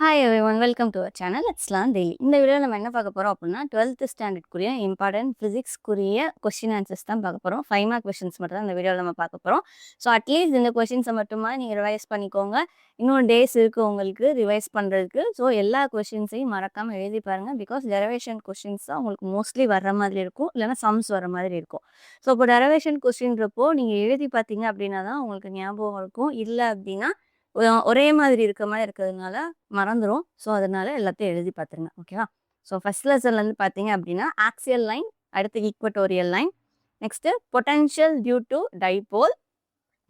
Hi everyone, welcome to our channel. Let's learn daily. இந்த வீடியோவில் நம்ம என்ன பார்க்க போகிறோம் அப்படின்னா 12th ஸ்டாண்டர்ட்குரிய இம்பார்ட்டன்ட் ஃபிசிக்ஸ்க்குரிய கொஸ்டின் ஆன்சர்ஸ் தான் பார்க்க போகிறோம். 5 மார்க் கொஸ்டின்ஸ் மட்டும் தான் இந்த வீடியோவில் நம்ம பார்க்க போகிறோம். ஸோ அட்லீஸ்ட் இந்த கொஸ்டின்ஸை மட்டுமா நீங்கள் ரிவைஸ் பண்ணிக்கோங்க. இன்னும் டேஸ் இருக்குது உங்களுக்கு ரிவைஸ் பண்ணுறதுக்கு. ஸோ எல்லா கொஸ்டின்ஸையும் மறக்காமல் எழுதி பாருங்கள். பிகாஸ் டெரிவேஷன் கொஸ்டின்ஸ் தான் உங்களுக்கு மோஸ்ட்லி வர மாதிரி இருக்கும், இல்லைனா சம்ஸ் வர மாதிரி இருக்கும். ஸோ இப்போ டெரிவேஷன் கொஸ்டின்றப்போ நீங்கள் எழுதி பார்த்தீங்க அப்படின்னா தான் உங்களுக்கு ஞாபகம் இருக்கும். இல்லை அப்படின்னா ஒரே மாதிரி இருக்க மாதிரி இருக்கிறதுனால மறந்துடும். ஸோ அதனால எல்லாத்தையும் எழுதி பார்த்துருங்க. ஓகேவா? ஸோ ஃபர்ஸ்ட் லெசன்லேருந்து பார்த்தீங்க அப்படின்னா ஆக்சியல் லைன், அடுத்து equatorial line, next potential due to dipole,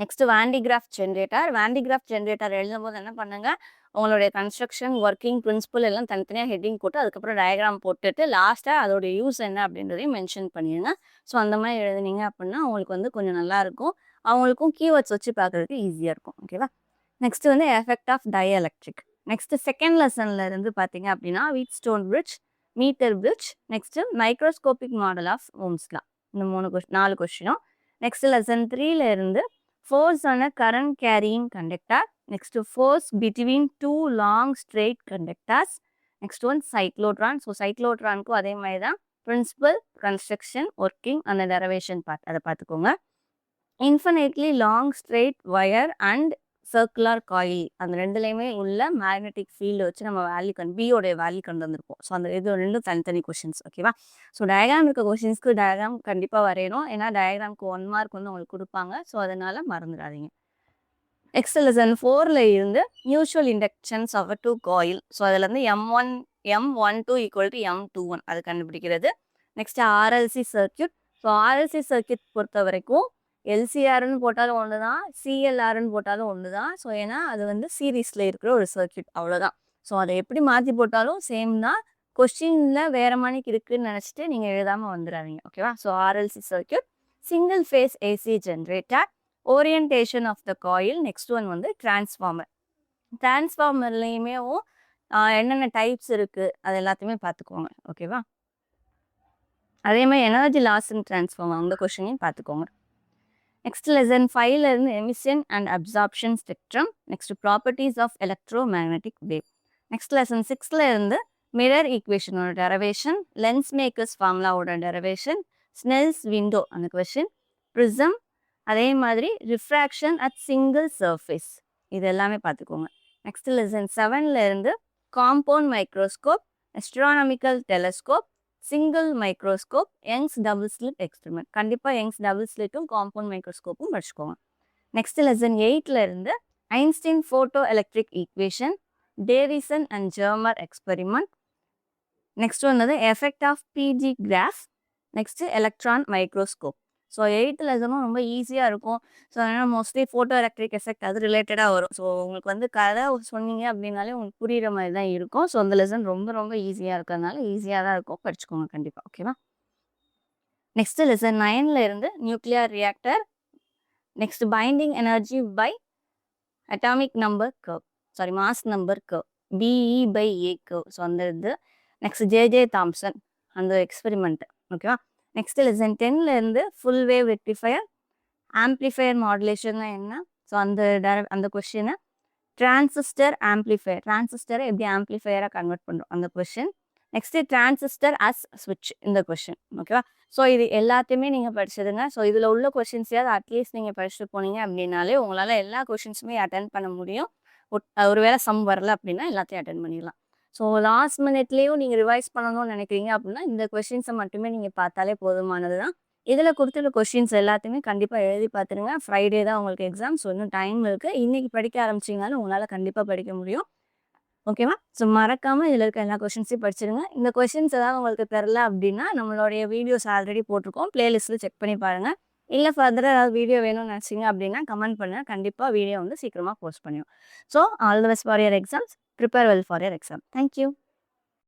next Van de Graaff generator. Van de Graaff generator எழுதும் போது என்ன பண்ணுங்க, உங்களுடைய கன்ஸ்ட்ரக்ஷன் ஒர்க்கிங் பிரின்சிபல் எல்லாம் தனித்தனியாக ஹெட்டிங் போட்டு அதுக்கப்புறம் டயக்ராம் போட்டுட்டு லாஸ்ட்டாக அதோட யூஸ் என்ன அப்படின்றதையும் மென்ஷன் பண்ணிடுங்க. ஸோ அந்த மாதிரி எழுதுனீங்க அப்படின்னா உங்களுக்கு வந்து கொஞ்சம் நல்லாயிருக்கும். அவங்களுக்கும் கீவேர்ட்ஸ் வச்சு பார்க்குறதுக்கு ஈஸியாக இருக்கும். ஓகேவா? நெக்ஸ்ட் வந்து effect of dielectric. Next second லெசன்ல இருந்து பார்த்தீங்க அப்படின்னா Wheatstone bridge, metre bridge, next microscopic model of Ohm's law. இந்த 4 கொஸ்டினும். நெக்ஸ்ட் லெசன் 3ல இருந்து ஃபோர்ஸ் ஆன current carrying conductor, next force between 2 long straight conductors, next one cyclotron. So சைக்ளோட்ரானுக்கும் அதே மாதிரி தான் பிரின்சிபல், கன்ஸ்ட்ரக்ஷன், ஒர்க்கிங், அந்த டெரிவேஷன் பார்ட் அதை பார்த்துக்கோங்க. Infinitely long straight wire and circular coil, அந்த ரெண்டுலேயுமே உள்ள மேக்னெட்டிக் ஃபீல்டு வச்சு நம்ம வேல்யூ பியோடைய வேல்யூ கொண்டு வந்திருப்போம். ஸோ அந்த இது ரெண்டும் தனித்தனி கொஷின்ஸ். ஓகேவா? ஸோ டயக்ராம் இருக்க கொஷின்ஸ்க்கு டயக்ராம் கண்டிப்பாக வரையணும். ஏன்னா டயக்ராம்க்கு 1 மார்க் வந்து உங்களுக்கு கொடுப்பாங்க. ஸோ அதனால மறந்துடாதீங்க. நெக்ஸ்ட் லெசன் 4ல இருந்து mutual inductions of 2 coil. So அதில் வந்து M12 ஈக்குவல் டு M21 அது கண்டுபிடிக்கிறது. Next RLC circuit. So RLC circuit பொறுத்த வரைக்கும் எல்சிஆர்னு போட்டாலும் ஒன்று தான், சிஎல்ஆர்னு போட்டாலும் ஒன்று தான். ஸோ ஏன்னா அது வந்து சீரீஸில் இருக்கிற ஒரு சர்க்கியூட், அவ்வளோதான். ஸோ அதை எப்படி மாற்றி போட்டாலும் சேம் தான். கொஸ்டினில் வேறு மணிக்கு இருக்குதுன்னு நினச்சிட்டு நீங்கள் எழுதாமல் வந்துடாதீங்க. ஓகேவா? So RLC circuit, single phase AC generator, orientation of the coil, next one வந்து டிரான்ஸ்ஃபார்மர். டிரான்ஸ்ஃபார்மர்லேயுமே என்னென்ன டைப்ஸ் இருக்குது அது எல்லாத்தையுமே பார்த்துக்கோங்க. ஓகேவா? அதே மாதிரி எனர்ஜி லாஸ் இன் டிரான்ஸ்ஃபார்மர் அந்த கொஸ்டினையும் பார்த்துக்கோங்க. நெக்ஸ்ட் லெசன் 5ல இருந்து emission and absorption spectrum, next properties of electromagnetic wave. Next lesson 6ல இருந்து மிரர் ஈக்குவேஷனோட டெரிவேஷன், லென்ஸ் மேக்கர்ஸ் ஃபார்முலாவோட டெரிவேஷன், ஸ்னெல்ஸ் விண்டோ அந்த கொஸ்டின், ப்ரிசம், அதே மாதிரி ரிஃப்ராக்ஷன் அட் சிங்கிள் சர்ஃபேஸ், இது எல்லாமே பார்த்துக்கோங்க. நெக்ஸ்ட் லெசன் 7ல இருந்து compound microscope, astronomical telescope, single microscope, Young's double slit experiment. கண்டிப்பாக யங்ஸ் டபுள் ஸ்லிட்டும் காம்பவுண்ட் மைக்ரோஸ்கோப்பும் படிச்சுக்கோங்க. நெக்ஸ்ட் லெசன் 8ல இருந்து Einstein photo electric equation, Davisson and Germer experiment, next வந்து effect of PG graph, next electron microscope. So 8th லெசனும் ரொம்ப ஈஸியாக இருக்கும். ஸோ அதனால் மோஸ்ட்லி ஃபோட்டோ எலக்ட்ரிக் எஃபெக்ட் அது ரிலேட்டடாக வரும். ஸோ உங்களுக்கு வந்து கதை சொன்னீங்க அப்படின்னாலே உங்களுக்கு புரிகிற மாதிரி தான் இருக்கும். ஸோ அந்த லெசன் ரொம்ப ரொம்ப ஈஸியாக இருக்கிறதுனால ஈஸியாக தான் இருக்கும், படிச்சுக்கோங்க கண்டிப்பாக. ஓகேவா? நெக்ஸ்ட் லெசன் 9ல இருந்து nuclear reactor, next binding energy by atomic number curve, mass number curve, BE/A curve. So அந்த இது. நெக்ஸ்ட் ஜே தாம்சன் அந்த எக்ஸ்பெரிமெண்ட். ஓகேவா? நெக்ஸ்ட் லெசன் 10ல இருந்து ஃபுல் வேவ் ரெக்டிஃபயர், ஆம்ப்ளிஃபயர் மாடுலேஷன்னா என்ன, ஸோ அந்த கொஸ்டினை, டிரான்சிஸ்டர் ஆம்ப்ளிஃபயர், டிரான்சிஸ்டரை எப்படி ஆம்ப்ளிஃபயராக கன்வெர்ட் பண்ணுறோம் அந்த கொஸ்டின், நெக்ஸ்ட்டு டிரான்சிஸ்டர் அஸ் ஸ்விட்ச் இந்த கொஸ்டின். ஓகேவா? ஸோ இது எல்லாத்தையுமே நீங்கள் படிச்சதுங்க. ஸோ இதில் உள்ள கொஸ்டின்ஸையாவது அட்லீஸ்ட் நீங்கள் படிச்சுட்டு போனீங்க அப்படின்னாலே உங்களால் எல்லா கொஸ்டின்ஸுமே அட்டன் பண்ண முடியும். ஒருவேளை சம் வரல அப்படின்னா எல்லாத்தையும் அட்டன் பண்ணிடலாம். ஸோ லாஸ்ட் மினிட்லேயும் நீங்கள் ரிவைஸ் பண்ணணும்னு நினைக்கிறீங்க அப்படின்னா இந்த கொஸ்டின்ஸை மட்டுமே நீங்கள் பார்த்தாலே போதுமானது தான். இதில் கொடுத்துருக்க கொஸ்டின்ஸ் எல்லாத்தையுமே கண்டிப்பாக எழுதி பார்த்துருங்க. ஃப்ரைடே தான் உங்களுக்கு எக்ஸாம். ஸோ இன்னும் டைம் இருக்குது. இன்றைக்கி படிக்க ஆரம்பிச்சிங்கனாலும் உங்களால் கண்டிப்பாக படிக்க முடியும். ஓகேவா? ஸோ மறக்காமல் இதில் இருக்க எல்லா கொஸ்டின்ஸையும் படிச்சிருங்க. இந்த கொஸ்டின்ஸ் ஏதாவது உங்களுக்கு தெரில அப்படின்னா நம்மளுடைய வீடியோஸ் ஆல்ரெடி போட்டிருக்கோம், பிளேலிஸ்ட்டில் செக் பண்ணி பாருங்கள். இல்லை ஃபர்தராக ஏதாவது வீடியோ வேணும்னு நினச்சிங்க அப்படின்னா கமெண்ட் பண்ணுங்கள். கண்டிப்பாக வீடியோ வந்து சீக்கிரமாக போஸ்ட் பண்ணிடும். So all the best for your exams. Prepare well for your exam. Thank you.